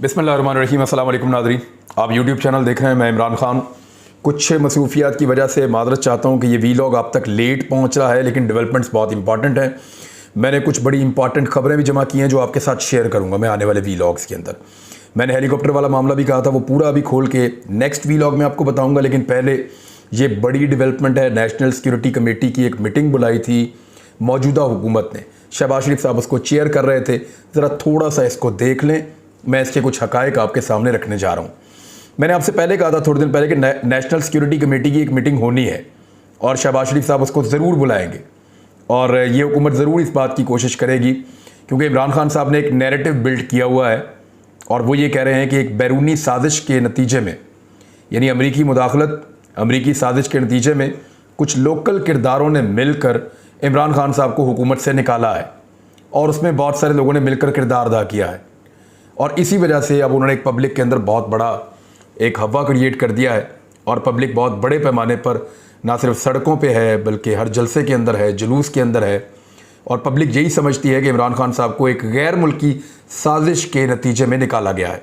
बिस्मिल्लाहिर्रहमानिर्रहीम। अस्सलाम वालेकुम नाज़रीन, आप यूट्यूब चैनल देख रहे हैं। मैं इमरान खान। कुछ मसरूफियात की वजह से माज़रत चाहता हूँ कि ये वीलॉग आप तक लेट पहुँच रहा है, लेकिन डेवलपमेंट्स बहुत इंपॉर्टेंट हैं। मैंने कुछ बड़ी इंपॉर्टेंट खबरें भी जमा की हैं जो आपके साथ शेयर करूँगा मैं आने वाले वीलॉग्स के अंदर। मैंने हेलीकॉप्टर वाला मामला भी कहा था, वो पूरा अभी खोल के नेक्स्ट वीलॉग में आपको बताऊँगा। लेकिन पहले ये बड़ी डेवलपमेंट है, नेशनल सिक्योरिटी कमेटी की एक मीटिंग बुलाई थी मौजूदा हुकूमत ने। शहबाज शरीफ साहब उसको चेयर कर रहे थे। ज़रा थोड़ा सा इसको देख लें, मैं इसके कुछ हकायक आपके सामने रखने जा रहा हूँ। मैंने आपसे पहले कहा था थोड़े दिन पहले कि नेशनल सिक्योरिटी कमेटी की एक मीटिंग होनी है और शहबाज शरीफ साहब उसको ज़रूर बुलाएंगे और ये हुकूमत ज़रूर इस बात की कोशिश करेगी, क्योंकि इमरान खान साहब ने एक नैरेटिव बिल्ड किया हुआ है और वो ये कह रहे हैं कि एक बैरूनी साजिश के नतीजे में, यानी अमरीकी मुदाखलत, अमरीकी साजिश के नतीजे में कुछ लोकल किरदारों ने मिलकर इमरान खान साहब को हुकूमत से निकाला है और उसमें बहुत सारे लोगों ने मिलकर किरदार अदा किया है। और इसी वजह से अब उन्होंने एक पब्लिक के अंदर बहुत बड़ा एक हवा क्रिएट कर दिया है और पब्लिक बहुत बड़े पैमाने पर ना सिर्फ सड़कों पे है बल्कि हर जलसे के अंदर है, जुलूस के अंदर है। और पब्लिक यही समझती है कि इमरान खान साहब को एक गैर मुल्की साजिश के नतीजे में निकाला गया है।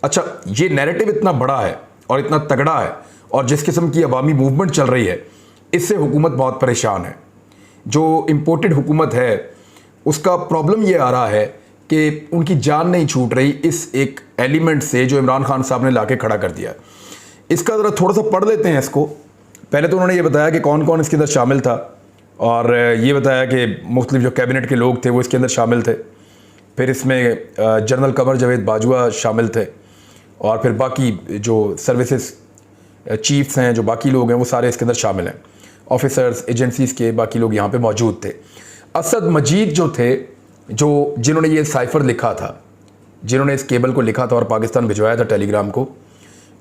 अच्छा, ये नैरेटिव इतना बड़ा है और इतना तगड़ा है और जिस किस्म की अवामी मूवमेंट चल रही है, इससे हुकूमत बहुत परेशान है। जो इम्पोर्टेड हुकूमत है उसका प्रॉब्लम ये आ रहा है कि उनकी जान नहीं छूट रही इस एक एलिमेंट से जो इमरान खान साहब ने लाके खड़ा कर दिया। इसका ज़रा थोड़ा सा पढ़ लेते हैं इसको। पहले तो उन्होंने ये बताया कि कौन कौन इसके अंदर शामिल था और ये बताया कि मुख्तलिफ जो कैबिनेट के लोग थे वो इसके अंदर शामिल थे। फिर इसमें जनरल कमर जावेद बाजवा शामिल थे और फिर बाकी जो सर्विसेज चीफ्स हैं, जो बाकी लोग हैं, वो सारे इसके अंदर शामिल हैं। ऑफिसर्स, एजेंसीज़ के बाकी लोग यहाँ पे मौजूद थे। असद मजीद जो थे, जो जिन्होंने ये साइफ़र लिखा था, जिन्होंने इस केबल को लिखा था और पाकिस्तान भिजवाया था टेलीग्राम को,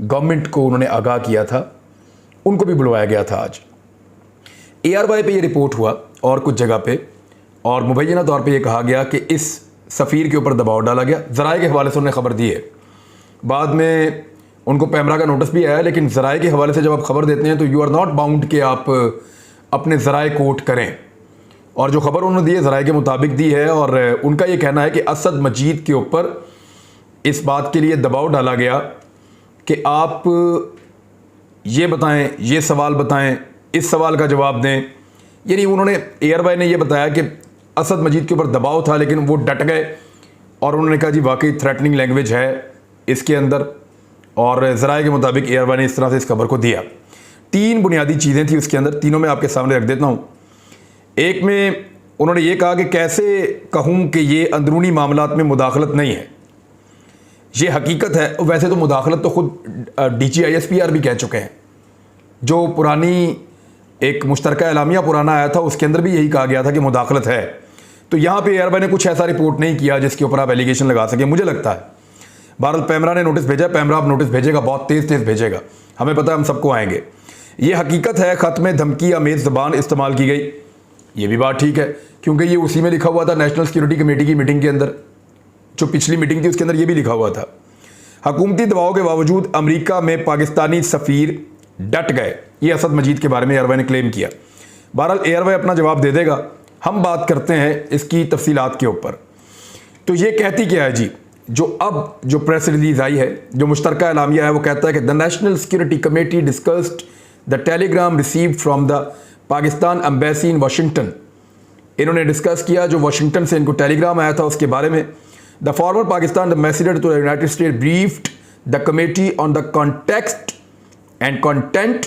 गवर्नमेंट को उन्होंने आगाह किया था, उनको भी बुलवाया गया था आज। ARY पे ये रिपोर्ट हुआ और कुछ जगह पे, और मुबैना तौर पे ये कहा गया कि इस सफ़ीर के ऊपर दबाव डाला गया। ज़राए के हवाले से उन्होंने खबर दी है, बाद में उनको पैमरा का नोटिस भी आया, लेकिन ज़राए के हवाले से जब आप खबर देते हैं तो यू आर नॉट बाउंड कि आप अपने ज़राए कोट करें। और जो खबर उन्होंने दी है ज़राए के मुताबिक दी है और उनका ये कहना है कि असद मजीद के ऊपर इस बात के लिए दबाव डाला गया कि आप ये बताएं, ये सवाल बताएं, इस सवाल का जवाब दें। यानी उन्होंने, ARY ने ये बताया कि असद मजीद के ऊपर दबाव था, लेकिन वो डट गए और उन्होंने कहा जी वाकई थ्रेटनिंग लैंग्वेज है इसके अंदर। और ज़राए के मुताबिक ARY ने इस तरह से इस खबर को दिया। 3 बुनियादी चीज़ें थी उसके अंदर, तीनों मैं आपके सामने रख देता हूँ। एक में उन्होंने ये कहा कि कैसे कहूँ कि ये अंदरूनी मामलात में मुदाखलत नहीं है, ये हकीकत है। वैसे तो मुदाखलत तो खुद DG ISPR भी कह चुके हैं। जो पुरानी एक मुश्तरका एलामिया पुराना आया था उसके अंदर भी यही कहा गया था कि मुदाखलत है। तो यहाँ पे ARY ने कुछ ऐसा रिपोर्ट नहीं किया जिसके ऊपर आप एलिगेशन लगा सकें, मुझे लगता है। बहरहाल पैमरा ने नोटिस भेजा, पैमरा अब नोटिस भेजेगा, बहुत तेज़ भेजेगा, हमें पता है, हम सबको आएंगे। ये हकीकत है, ख़त में धमकी आमेज़ ज़बान इस्तेमाल की गई, ये भी बात ठीक है, क्योंकि ये उसी में लिखा हुआ था नेशनल सिक्योरिटी कमेटी की मीटिंग के अंदर। जो पिछली मीटिंग थी उसके अंदर ये भी लिखा हुआ था। हुकूमती दबाव के बावजूद अमेरिका में पाकिस्तानी सफ़ीर डट गए, ये असद मजीद के बारे में ARY ने क्लेम किया। बहरहाल ARY अपना जवाब दे देगा, हम बात करते हैं इसकी तफसीलात के ऊपर। तो ये कहती क्या है जी, जो प्रेस रिलीज आई है, जो मुश्तरका एलामिया है, वो कहता है कि the national security committee discussed the Telegram received from the Pakistan embassy in Washington. इन्होंने डिस्कस किया जो वाशिंगटन से इनको टेलीग्राम आया था उसके बारे में। The former Pakistan ambassador to the United State briefed the committee on the context and content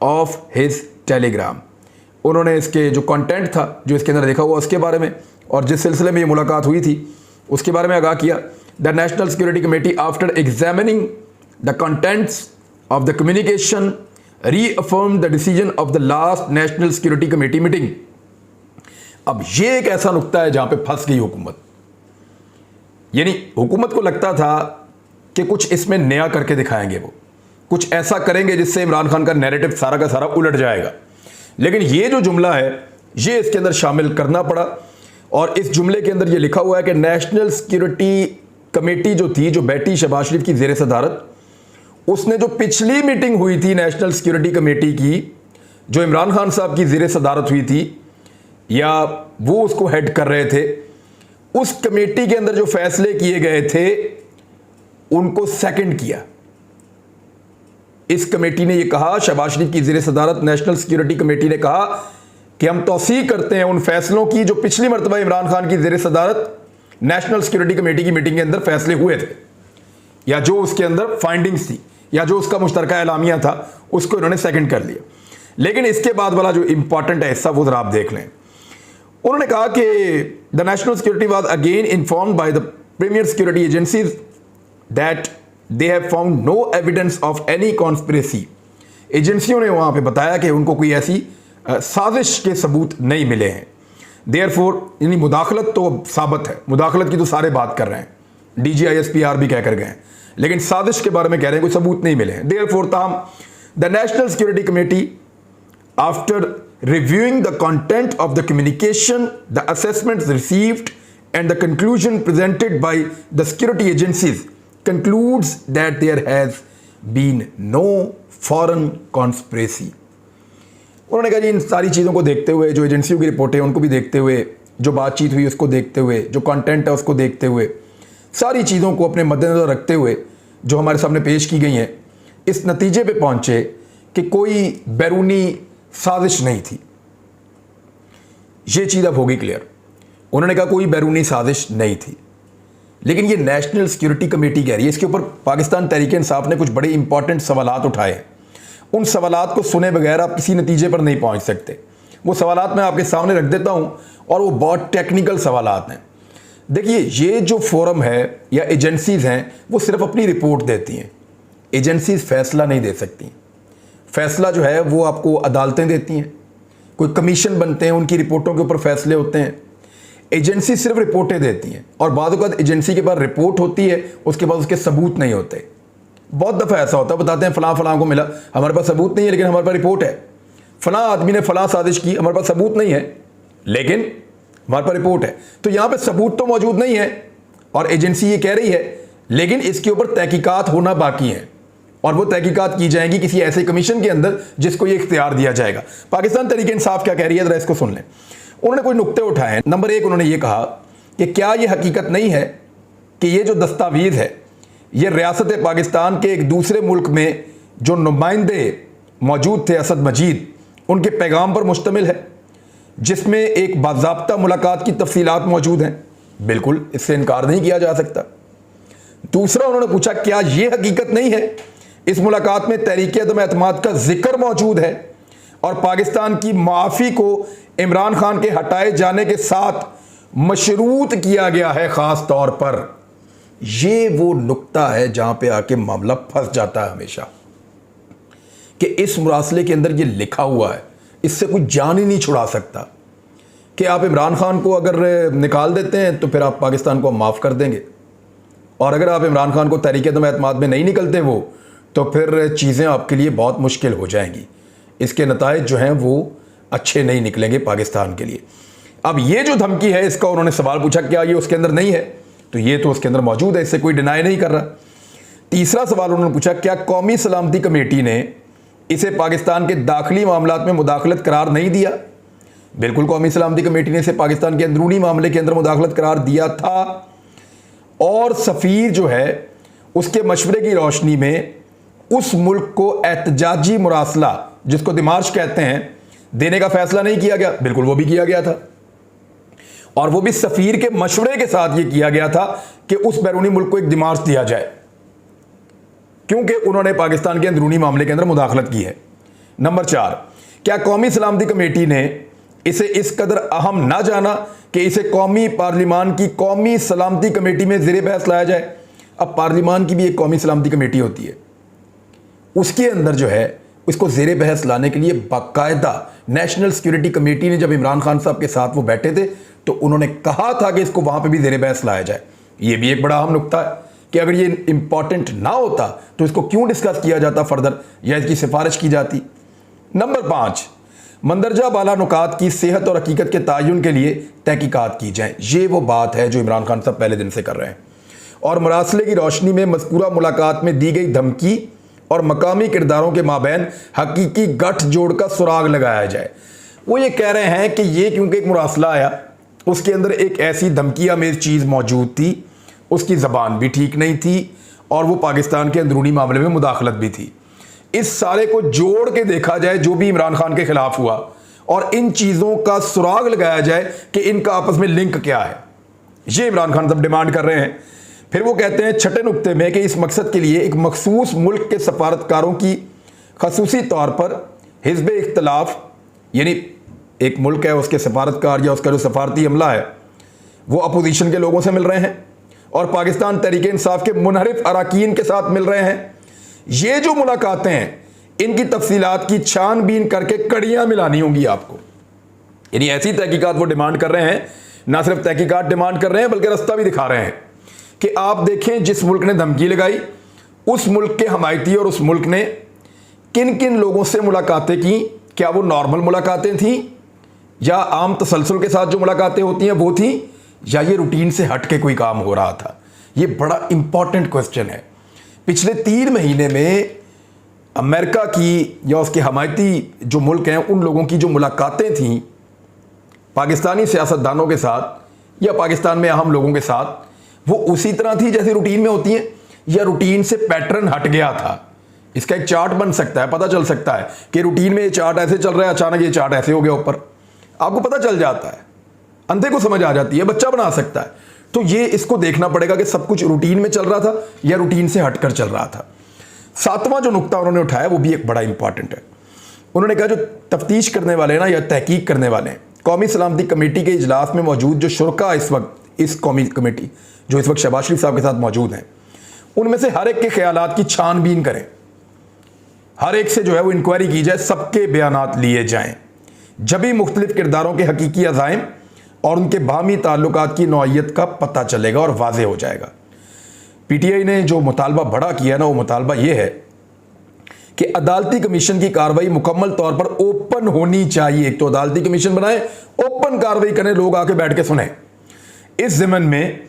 of his telegram. उन्होंने इसके जो कंटेंट था, जो इसके अंदर लिखा हुआ, उसके बारे में और जिस सिलसिले में ये मुलाकात हुई थी उसके बारे में आगाह किया। The national security committee after examining the contents of the communication reaffirmed the decision of the last national security committee meeting। अब ये एक ऐसा नुक्ता है जहां पे फंस गई हुकूमत। यानी हुकूमत को लगता था कि कुछ इसमें नया करके दिखाएंगे, वो कुछ ऐसा करेंगे जिससे इमरान खान का नैरेटिव सारा का सारा उलट जाएगा। लेकिन ये जो जुमला है ये इसके अंदर शामिल करना पड़ा और इस जुमले के अंदर ये लिखा हुआ है कि नेशनल सिक्योरिटी कमेटी जो थी, जो बैठी शहबाज शरीफ की ज़ेर सदारत, उसने जो पिछली मीटिंग हुई थी नेशनल सिक्योरिटी कमेटी की, जो इमरान खान साहब की ज़ेर सदारत हुई थी या वो उसको हेड कर रहे थे, उस कमेटी के अंदर जो फैसले किए गए थे उनको सेकंड किया। इस कमेटी ने यह कहा, शहबाज शरीफ की ज़ेर सदारत नेशनल सिक्योरिटी कमेटी ने कहा कि हम तौसीक करते हैं उन फैसलों की जो पिछली मरतबा इमरान खान की ज़ेर सदारत नेशनल सिक्योरिटी कमेटी की मीटिंग के अंदर फैसले हुए थे, या जो उसके अंदर फाइंडिंग्स थी, या जो उसका मुश्तरका एलामिया था, उसको इन्होंने सेकंड कर लिया। लेकिन इसके बाद वाला जो इंपॉर्टेंट है हिस्सा वो जरा आप देख लें। उन्होंने कहा कि the national security was again informed by the premier security agencies that they have found no evidence of any conspiracy. एजेंसियों ने वहां पे बताया कि उनको कोई ऐसी साजिश के सबूत नहीं मिले हैं। देयरफॉर यानी मुदाखलत तो साबित है, मुदाखलत की तो सारे बात कर रहे हैं, DGISPR भी कहकर गए हैं, लेकिन साजिश के बारे में कह रहे हैं कोई सबूत नहीं मिले हैं। देयरफॉर ताहम the national security committee after reviewing the content of the communication, the assessments received and the conclusion presented by the security agencies concludes that there has been no foreign conspiracy। उन्होंने कहा जी इन सारी चीज़ों को देखते हुए, जो एजेंसियों की रिपोर्टें उनको भी देखते हुए, जो बातचीत हुई उसको देखते हुए, जो कंटेंट है उसको देखते हुए, सारी चीज़ों को अपने मद्देनज़र रखते हुए जो हमारे सामने पेश की गई हैं, इस नतीजे पे पहुंचे कि कोई बैरूनी साजिश नहीं थी। ये चीज़ अब होगी क्लियर। उन्होंने कहा कोई बैरूनी साजिश नहीं थी, लेकिन ये नेशनल सिक्योरिटी कमेटी कह रही है। इसके ऊपर पाकिस्तान तहरीक इंसाफ ने कुछ बड़े इंपॉर्टेंट सवालात उठाए हैं। उन सवालात को सुने बगैर आप किसी नतीजे पर नहीं पहुंच सकते। वो सवालात मैं आपके सामने रख देता हूं और वो बहुत टेक्निकल सवालात हैं। देखिए, ये जो फोरम है या एजेंसीज हैं वो सिर्फ अपनी रिपोर्ट देती हैं। एजेंसीज फैसला नहीं दे सकती। फैसला जो है वो आपको अदालतें देती हैं, कोई कमीशन बनते हैं, उनकी रिपोर्टों के ऊपर फैसले होते हैं। एजेंसी सिर्फ रिपोर्टें देती हैं और बाद वक़्त एजेंसी के पास रिपोर्ट होती है, उसके बाद उसके सबूत नहीं होते। बहुत दफ़ा ऐसा होता है, बताते हैं फ़लाँ फ़लाँ को मिला, हमारे पास सबूत नहीं है लेकिन हमारे पास रिपोर्ट है। फ़लाँ आदमी ने फ़लाँ साजिश की, हमारे पास सबूत नहीं है लेकिन हमारे पास रिपोर्ट है। तो यहाँ पर सबूत तो मौजूद नहीं है और एजेंसी ये कह रही है, लेकिन इसके ऊपर तहकीकात होना बाकी है और वो तहकीकात की जाएंगी किसी ऐसे कमीशन के अंदर जिसको ये इख्तियार दिया जाएगा। पाकिस्तान तहरीक इंसाफ क्या कह रही है, जरा इसको सुन लें। उन्होंने कोई नुक्ते उठाए हैं। नंबर 1, उन्होंने ये कहा कि क्या ये हकीकत नहीं है कि ये जो दस्तावेज़ है ये रियासत पाकिस्तान के एक दूसरे मुल्क में जो नुमाइंदे मौजूद थे असद मजीद, उनके पैगाम पर मुश्तमिल है, जिसमें एक बाज़ाब्ता मुलाकात की तफसीलात मौजूद हैं। बिल्कुल, इससे इनकार नहीं किया जा सकता। दूसरा, उन्होंने पूछा क्या ये हकीकत नहीं है इस मुलाकात में तहरीक अदम एतमाद का जिक्र मौजूद है और पाकिस्तान की माफ़ी को इमरान खान के हटाए जाने के साथ मशरूत किया गया है। ख़ास तौर पर ये वो नुक्ता है जहां पे आके मामला फंस जाता है हमेशा, कि इस मुरासले के अंदर ये लिखा हुआ है, इससे कोई जान ही नहीं छुड़ा सकता कि आप इमरान खान को अगर निकाल देते हैं तो फिर आप पाकिस्तान को माफ़ कर देंगे, और अगर आप इमरान खान को तहरीक अदम एतमाद में नहीं निकलते वो, तो फिर चीज़ें आपके लिए बहुत मुश्किल हो जाएंगी। इसके नताइज जो हैं वो अच्छे नहीं निकलेंगे पाकिस्तान के लिए। अब ये जो धमकी है, इसका उन्होंने सवाल पूछा क्या ये उसके अंदर नहीं है, तो ये तो उसके अंदर मौजूद है, इससे कोई डिनाई नहीं कर रहा। तीसरा सवाल उन्होंने पूछा क्या कौमी सलामती कमेटी ने इसे पाकिस्तान के दाखिली मामलात में मुदाखलत करार नहीं दिया। बिल्कुल, कौमी सलामती कमेटी ने इसे पाकिस्तान के अंदरूनी मामले के अंदर मुदाखलत करार दिया था, और सफ़ीर जो है उसके मशवरे की रोशनी में उस मुल्क को एहतजाजी मुरासला, जिसको दिमार्श कहते हैं, देने का फैसला नहीं किया गया। बिल्कुल, वो भी किया गया था, और वो भी सफ़ीर के मशवरे के साथ ये किया गया था कि उस बैरूनी मुल्क को एक दिमार्श दिया जाए, क्योंकि उन्होंने पाकिस्तान के अंदरूनी मामले के अंदर मुदाखलत की है। नंबर 4, क्या कौमी सलामती कमेटी ने इसे इस कदर अहम ना जाना कि इसे कौमी पार्लिमान की कौमी सलामती कमेटी में ज़ेरे बहस लाया जाए। अब पार्लिमान की भी एक कौमी सलामती कमेटी होती है, उसके अंदर जो है इसको ज़ेरे बहस लाने के लिए बाकायदा नेशनल सिक्योरिटी कमेटी ने, जब इमरान खान साहब के साथ वो बैठे थे तो उन्होंने कहा था कि इसको वहाँ पे भी ज़ेरे बहस लाया जाए। ये भी एक बड़ा अहम नुक्ता है कि अगर ये इंपॉर्टेंट ना होता तो इसको क्यों डिस्कस किया जाता फर्दर, या इसकी सिफारिश की जाती। नंबर 5, मंदरजा बाला नुकात की सेहत और हकीकत के तयन के लिए तहकीकात की जाए। ये वो बात है जो इमरान खान साहब पहले दिन से कर रहे हैं, और मरासले की रोशनी में मज़कूरा मुलाकात में दी गई धमकी और मकामी किरदारों के माबैन हकीकी गठ जोड़ का सुराग लगाया जाए। वो ये कह रहे हैं कि ये क्योंकि एक मुरासला आया, उसके अंदर एक ऐसी धमकी आमेज चीज़ मौजूद थी, उसकी ज़बान भी ठीक नहीं थी, और वो पाकिस्तान के अंदरूनी मामले में मुदाखलत भी थी। इस सारे को जोड़ के देखा जाए जो भी इमरान खान के खिलाफ हुआ और इन चीज़ों का सुराग लगाया जाए कि इनका आपस में लिंक क्या है, ये इमरान खान सब डिमांड कर रहे हैं। फिर वो कहते हैं छठे नुक्ते में कि इस मकसद के लिए एक मखसूस मुल्क के सफारतकारों की खसूसी तौर पर हिज़्ब इख्तिलाफ, यानी एक मुल्क है उसके सफारतकार या उसका जो सफारती अमला है वो अपोजिशन के लोगों से मिल रहे हैं और पाकिस्तान तहरीक इंसाफ के मुनहरिफ अरकान के साथ मिल रहे हैं। ये जो मुलाकातें हैं इनकी तफसीलात की छानबीन करके कड़ियाँ मिलानी होंगी आपको। यानी ऐसी तहकीकात वो डिमांड कर रहे हैं, ना सिर्फ तहकीकात डिमांड कर रहे हैं बल्कि रास्ता भी दिखा रहे हैं कि आप देखें जिस मुल्क ने धमकी लगाई उस मुल्क के हमायती और उस मुल्क ने किन किन लोगों से मुलाकातें की, क्या वो नॉर्मल मुलाकातें थी या आम तसलसल के साथ जो मुलाकातें होती हैं वो थी, या ये रूटीन से हट के कोई काम हो रहा था। ये बड़ा इंपॉर्टेंट क्वेश्चन है। पिछले 3 महीने में अमेरिका की या उसके हमायती जो मुल्क हैं उन लोगों की जो मुलाकातें थीं पाकिस्तानी सियासतदानों के साथ या पाकिस्तान में अहम लोगों के साथ, वो उसी तरह थी जैसे रूटीन में होती हैं या रूटीन से पैटर्न हट गया था। इसका एक चार्ट बन सकता है, पता चल सकता है कि रूटीन में ये चार्ट ऐसे चल रहा है, अचानक ये चार्ट ऐसे हो गया ऊपर, आपको पता चल जाता है, अंधे को समझ आ जाती है, बच्चा बना सकता है। तो ये इसको देखना पड़ेगा कि सब कुछ रूटीन में चल रहा था या रूटीन से हटकर चल रहा था। 7वां जो नुक्ता उन्होंने उठाया वो भी एक बड़ा इंपॉर्टेंट है। उन्होंने कहा जो तफ्तीश करने वाले हैं ना या तहकीक करने वाले हैं, कौमी सलामती कमेटी के इजलास में मौजूद जो शुरका इस वक्त इस कौमी कमेटी जो इस वक्त शहबाज शरीफ साहब के साथ मौजूद हैं, उनमें से हर एक के ख्यालात की छानबीन करें, हर एक से जो है वो इंक्वायरी की जाए, सबके बयानात लिए जाएं, जब भी मुख्तलिफ किरदारों के हकीकी अज़ाइम और उनके बाहमी ताल्लुकात की नौइयत का पता चलेगा और वाज़े हो जाएगा। पीटीआई ने जो मुतालबा बड़ा किया ना, वो मुतालबा ये है कि अदालती कमीशन की कार्रवाई मुकम्मल तौर पर ओपन होनी चाहिए। एक तो अदालती कमीशन बनाए, ओपन कार्रवाई करें, लोग आके बैठ के सुने। इस ज़मन में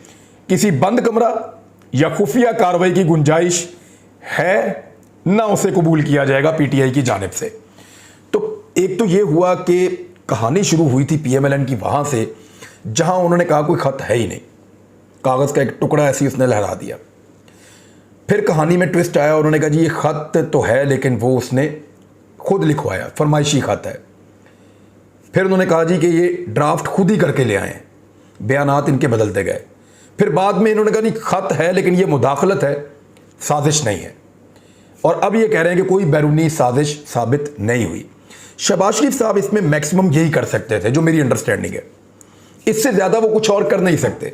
किसी बंद कमरा या खुफिया कार्रवाई की गुंजाइश है ना, उसे कबूल किया जाएगा पीटीआई की जानिब से। तो एक तो ये हुआ कि कहानी शुरू हुई थी पीएमएलएन की वहाँ से, जहाँ उन्होंने कहा कोई ख़त है ही नहीं, कागज़ का एक टुकड़ा ऐसी उसने लहरा दिया। फिर कहानी में ट्विस्ट आया, उन्होंने कहा जी ये ख़त तो है लेकिन वो उसने खुद लिखवाया, फरमाइशी ख़त है। फिर उन्होंने कहा जी कि ये ड्राफ्ट खुद ही करके ले आए, बयानात इनके बदलते गए। फिर बाद में इन्होंने कहा नहीं ख़त है लेकिन ये मुदाखलत है, साजिश नहीं है। और अब ये कह रहे हैं कि कोई बैरूनी साजिश साबित नहीं हुई। शहबाज शरीफ साहब इसमें मैक्सिमम यही कर सकते थे, जो मेरी अंडरस्टैंडिंग है, इससे ज़्यादा वो कुछ और कर नहीं सकते।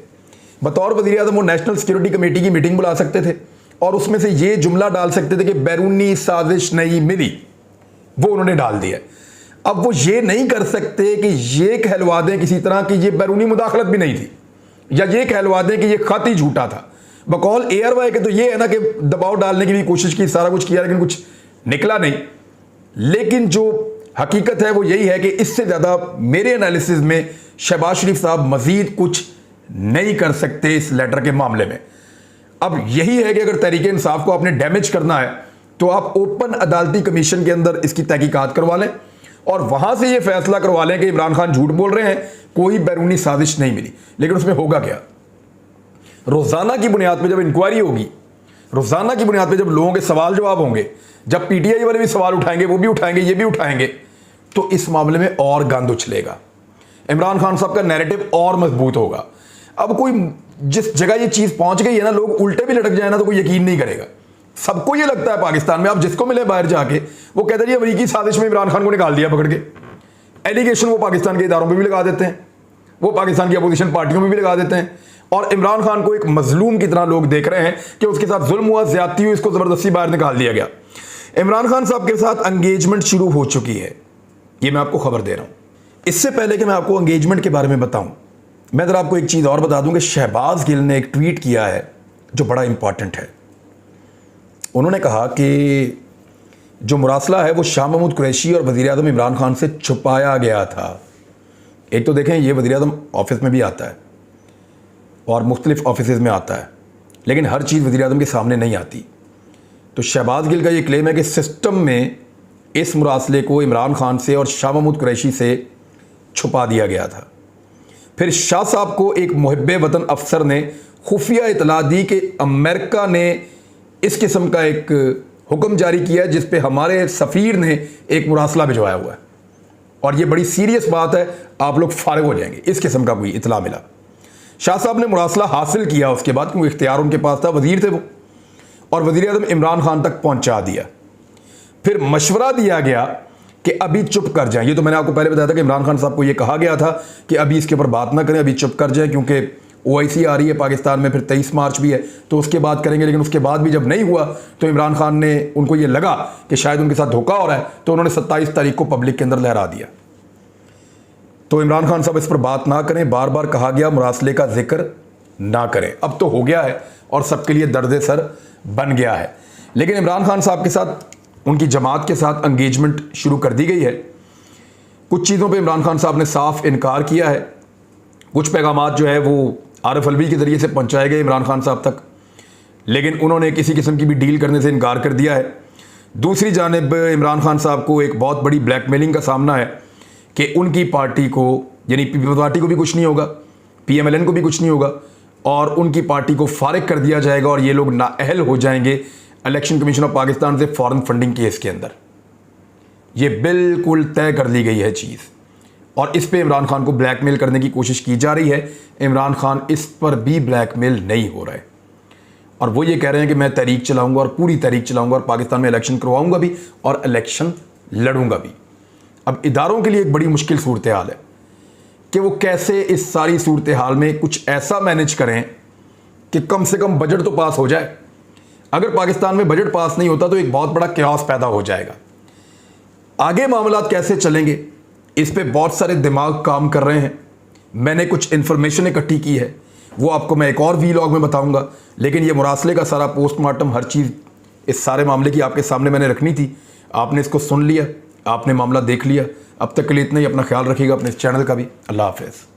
बतौर वज़ीर आज़म वो नेशनल सिक्योरिटी कमेटी की मीटिंग बुला सकते थे और उसमें से ये जुमला डाल सकते थे कि बैरूनी साजिश नहीं मिली, वो उन्होंने डाल दिया। अब वो ये नहीं कर सकते कि ये कहलवा दें किसी तरह कि ये बैरूनी मुदाखलत भी नहीं थी, या ये कहलवा दें कि ये खत ही झूठा था। बकौल एयरवाई के तो ये है ना कि दबाव डालने की भी कोशिश की, सारा कुछ किया लेकिन कुछ निकला नहीं। लेकिन जो हकीकत है वो यही है कि इससे ज़्यादा मेरे एनालिसिस में शहबाज शरीफ साहब मज़ीद कुछ नहीं कर सकते इस लेटर के मामले में। अब यही है कि अगर तहरीक इंसाफ को आपने डैमेज करना है तो आप ओपन अदालती कमीशन के अंदर इसकी तहकीकात करवा लें और वहाँ से ये फैसला करवा लें कि इमरान खान झूठ बोल रहे हैं, कोई बैरूनी साजिश नहीं मिली। लेकिन उसमें होगा क्या? रोज़ाना की बुनियाद पर जब इंक्वायरी होगी, रोज़ाना की बुनियाद पर जब लोगों के सवाल जवाब होंगे, जब पीटीआई वाले भी सवाल उठाएंगे, वो भी उठाएंगे, ये भी उठाएंगे, तो इस मामले में और गंद उछलेगा। इमरान खान साहब का नैरेटिव और मजबूत होगा। अब कोई जिस जगह ये चीज़ पहुंच गई है ना, लोग उल्टे भी लटक जाए ना तो कोई यकीन नहीं करेगा। सबको ये लगता है पाकिस्तान में, आप जिसको मिले बाहर जाके, वो कहते हैं अमेरिकी साजिश में इमरान खान को निकाल दिया पकड़ के। एलिगेशन वो पाकिस्तान के इदारों पर भी लगा देते हैं, वो पाकिस्तान की अपोजिशन पार्टियों में भी लगा देते हैं, और इमरान खान को एक मजलूम की तरह लोग देख रहे हैं कि उसके साथ जुल्म हुआ, ज्यादती हुई, इसको ज़बरदस्ती बाहर निकाल दिया गया। इमरान खान साहब के साथ एंगेजमेंट शुरू हो चुकी है, ये मैं आपको खबर दे रहा हूँ। इससे पहले कि मैं आपको एंगेजमेंट के बारे में बताऊं, मैं ज़रा आपको एक चीज़ और बता दूं कि शहबाज गिल ने एक ट्वीट किया है जो बड़ा इंपॉर्टेंट है। उन्होंने कहा कि जो मुरासला है वो शाह महमूद कुरैशी और वज़ीर आज़म इमरान खान से छुपाया गया था। एक तो देखें, ये वज़ीर आज़म ऑफिस में भी आता है और मुख्तलिफ ऑफिस में आता है, लेकिन हर चीज़ वज़ीर आज़म के सामने नहीं आती। तो शहबाज गिल का ये क्लेम है कि सिस्टम में इस मुरासले को इमरान खान से और शाह महमूद कुरैशी से छुपा दिया गया था। फिर शाह साहब को एक मुहिब्बे वतन अफसर ने खुफिया इतला दी कि अमेरिका ने इस किस्म का एक हुक्म जारी किया है जिस पे हमारे सफ़ीर ने एक मुरासला भिजवाया हुआ है और ये बड़ी सीरियस बात है, आप लोग फारिग हो जाएंगे। इस किस्म का कोई इतला मिला। शाह साहब ने मुरासला हासिल किया उसके बाद, क्योंकि इख्तियार उनके पास था, वजीर थे वो, और वज़ीर आज़म इमरान खान तक पहुंचा दिया। फिर मशवरा दिया गया कि अभी चुप कर जाएं। ये तो मैंने आपको पहले बताया था कि इमरान खान साहब को ये कहा गया था कि अभी इसके ऊपर बात ना करें, अभी चुप कर जाएं, क्योंकि OIC आ रही है पाकिस्तान में, फिर 23 मार्च भी है, तो उसके बाद करेंगे। लेकिन उसके बाद भी जब नहीं हुआ तो इमरान खान ने, उनको ये लगा कि शायद उनके साथ धोखा हो रहा है, तो उन्होंने 27 तारीख को पब्लिक के अंदर लहरा दिया। तो इमरान खान साहब इस पर बात ना करें, बार बार कहा गया मुरासले का जिक्र ना करें। अब तो हो गया है और सबके लिए दर्द सर बन गया है। लेकिन इमरान खान साहब के साथ, उनकी जमात के साथ एंगेजमेंट शुरू कर दी गई है। कुछ चीज़ों पे इमरान खान साहब ने साफ इनकार किया है। कुछ पैगामात जो है वो आरिफ अलवी के ज़रिए से पहुंचाए गए इमरान खान साहब तक, लेकिन उन्होंने किसी किस्म की भी डील करने से इनकार कर दिया है। दूसरी जानिब इमरान खान साहब को एक बहुत बड़ी ब्लैकमेलिंग का सामना है कि उनकी पार्टी को, यानी पीपल्स पार्टी को भी कुछ नहीं होगा, PMLN को भी कुछ नहीं होगा, और उनकी पार्टी को फारिग कर दिया जाएगा और ये लोग नाअहल हो जाएंगे इलेक्शन कमीशन ऑफ पाकिस्तान से फॉरेन फंडिंग केस के अंदर। ये बिल्कुल तय कर ली गई है चीज़, और इस पे इमरान खान को ब्लैकमेल करने की कोशिश की जा रही है। इमरान खान इस पर भी ब्लैकमेल नहीं हो रहा है, और वो ये कह रहे हैं कि मैं तहरीक चलाऊंगा और पूरी तहरीक चलाऊंगा और पाकिस्तान में इलेक्शन करवाऊंगा भी और इलेक्शन लड़ूंगा भी। अब इदारों के लिए एक बड़ी मुश्किल सूरत हाल है कि वो कैसे इस सारी सूरत हाल में कुछ ऐसा मैनेज करें कि कम से कम बजट तो पास हो जाए। अगर पाकिस्तान में बजट पास नहीं होता तो एक बहुत बड़ा क्यास पैदा हो जाएगा। आगे मामलात कैसे चलेंगे, इस पे बहुत सारे दिमाग काम कर रहे हैं। मैंने कुछ इन्फॉर्मेशन इकट्ठी की है, वो आपको मैं एक और वीलॉग में बताऊंगा। लेकिन ये मुरासले का सारा पोस्टमार्टम, हर चीज़ इस सारे मामले की आपके सामने मैंने रखनी थी। आपने इसको सुन लिया, आपने मामला देख लिया। अब तक के लिए इतना ही। अपना ख्याल रखिएगा, अपने इस चैनल का भी। अल्लाह हाफ़िज़।